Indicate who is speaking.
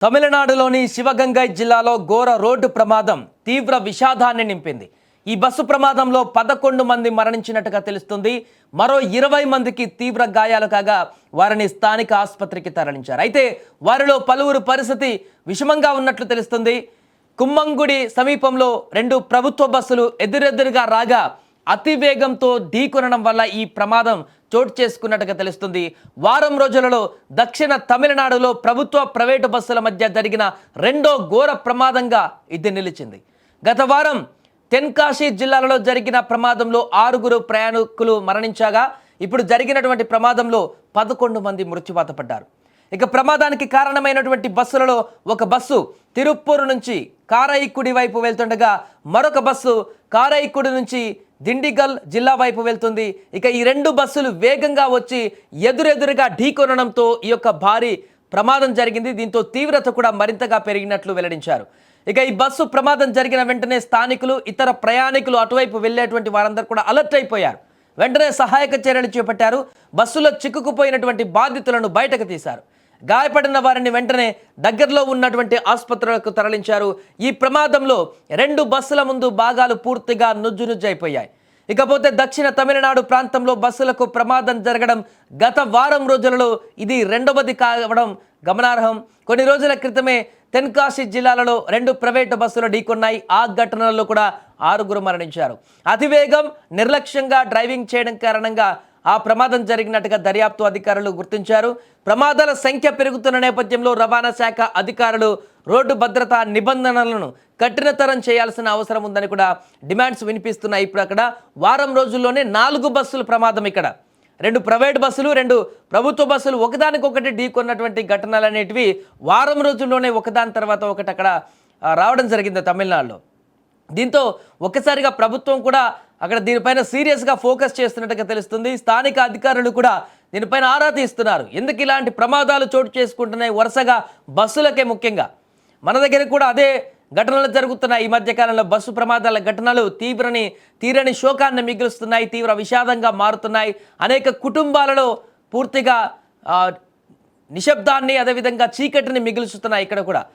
Speaker 1: తమిళనాడులోని శివగంగై జిల్లాలో ఘోర రోడ్డు ప్రమాదం తీవ్ర విషాదాన్ని నింపింది. ఈ బస్సు ప్రమాదంలో 11 మంది మరణించినట్టుగా తెలుస్తుంది. మరో 20 మందికి తీవ్ర గాయాలు కాగా వారిని స్థానిక ఆసుపత్రికి తరలించారు. అయితే వారిలో పలువురు పరిస్థితి విషమంగా ఉన్నట్లు తెలుస్తుంది. కుమ్మంగుడి సమీపంలో 2 ప్రభుత్వ బస్సులు ఎదురెదురుగా రాగా అతివేగంతో ఢీకొనడం వల్ల ఈ ప్రమాదం చోటు చేసుకున్నట్టుగా తెలుస్తుంది. వారం రోజులలో దక్షిణ తమిళనాడులో ప్రభుత్వ ప్రైవేటు బస్సుల మధ్య జరిగిన రెండో ఘోర ప్రమాదంగా ఇది నిలిచింది. గత వారం తెన్కాశీ జిల్లాలలో జరిగిన ప్రమాదంలో 6 ప్రయాణికులు మరణించగా ఇప్పుడు జరిగినటువంటి ప్రమాదంలో 11 మంది మృత్యువాత పడ్డారు. ఇక ప్రమాదానికి కారణమైనటువంటి బస్సులలో ఒక బస్సు తిరుప్పూరు నుంచి కారైకుడి వైపు వెళ్తుండగా మరొక బస్సు కారైకుడి నుంచి దిండిగల్ జిల్లా వైపు వెళ్తుంది. ఇక ఈ 2 బస్సులు వేగంగా వచ్చి ఎదురెదురుగా ఢీకొనడంతో ఈ యొక్క భారీ ప్రమాదం జరిగింది. దీంతో తీవ్రత కూడా మరింతగా పెరిగినట్లు వెల్లడించారు. ఇక ఈ బస్సు ప్రమాదం జరిగిన వెంటనే స్థానికులు ఇతర ప్రయాణికులు అటువైపు వెళ్ళేటువంటి వారందరూ కూడా అలర్ట్ అయిపోయారు. వెంటనే సహాయక చర్యలు చేపట్టారు. బస్సులో చిక్కుకుపోయినటువంటి బాధితులను బయటకు తీశారు. గాయపడిన వారిని వెంటనే దగ్గరలో ఉన్నటువంటి ఆసుపత్రులకు తరలించారు. ఈ ప్రమాదంలో 2 బస్సుల ముందు భాగాలు పూర్తిగా నుజ్జునుజ్జైపోయాయి. ఇకపోతే దక్షిణ తమిళనాడు ప్రాంతంలో బస్సులకు ప్రమాదం జరగడం గత వారం రోజులలో ఇది రెండవది కావడం గమనార్హం. కొన్ని రోజుల క్రితమే తెన్కాశీ జిల్లాలలో 2 ప్రైవేటు బస్సులు ఢీకొన్నాయి. ఆ ఘటనలో కూడా 6 మరణించారు. అతివేగం నిర్లక్ష్యంగా డ్రైవింగ్ చేయడం కారణంగా ఆ ప్రమాదం జరిగినట్టుగా దర్యాప్తు అధికారులు గుర్తించారు. ప్రమాదాల సంఖ్య పెరుగుతున్న నేపథ్యంలో రవాణా శాఖ అధికారులు రోడ్డు భద్రతా నిబంధనలను కఠినతరం చేయాల్సిన అవసరం ఉందని కూడా డిమాండ్స్ వినిపిస్తున్నాయి. ఇప్పుడు అక్కడ వారం రోజుల్లోనే 4 బస్సుల ప్రమాదం, ఇక్కడ 2 ప్రైవేట్ బస్సులు 2 ప్రభుత్వ బస్సులు ఒకదానికొకటి ఢీకొన్నటువంటి ఘటనలు అనేటివి వారం రోజుల్లోనే ఒకదాని తర్వాత ఒకటి అక్కడ రావడం జరిగింది తమిళనాడులో. దీంతో ఒక్కసారిగా ప్రభుత్వం కూడా అక్కడ దీనిపైన సీరియస్గా ఫోకస్ చేస్తున్నట్టుగా తెలుస్తుంది. స్థానిక అధికారులు కూడా దీనిపైన ఆరా తీస్తున్నారు. ఎందుకు ఇలాంటి ప్రమాదాలు చోటు చేసుకుంటున్నాయి వరుసగా బస్సులకే ముఖ్యంగా. మన దగ్గర కూడా అదే ఘటనలు జరుగుతున్నాయి. ఈ మధ్యకాలంలో బస్సు ప్రమాదాల ఘటనలు తీరని శోకాన్ని మిగులుస్తున్నాయి, తీవ్ర విషాదంగా మారుతున్నాయి. అనేక కుటుంబాలలో పూర్తిగా నిశ్శబ్దాన్ని అదేవిధంగా చీకటిని మిగులుస్తున్నాయి ఇక్కడ కూడా.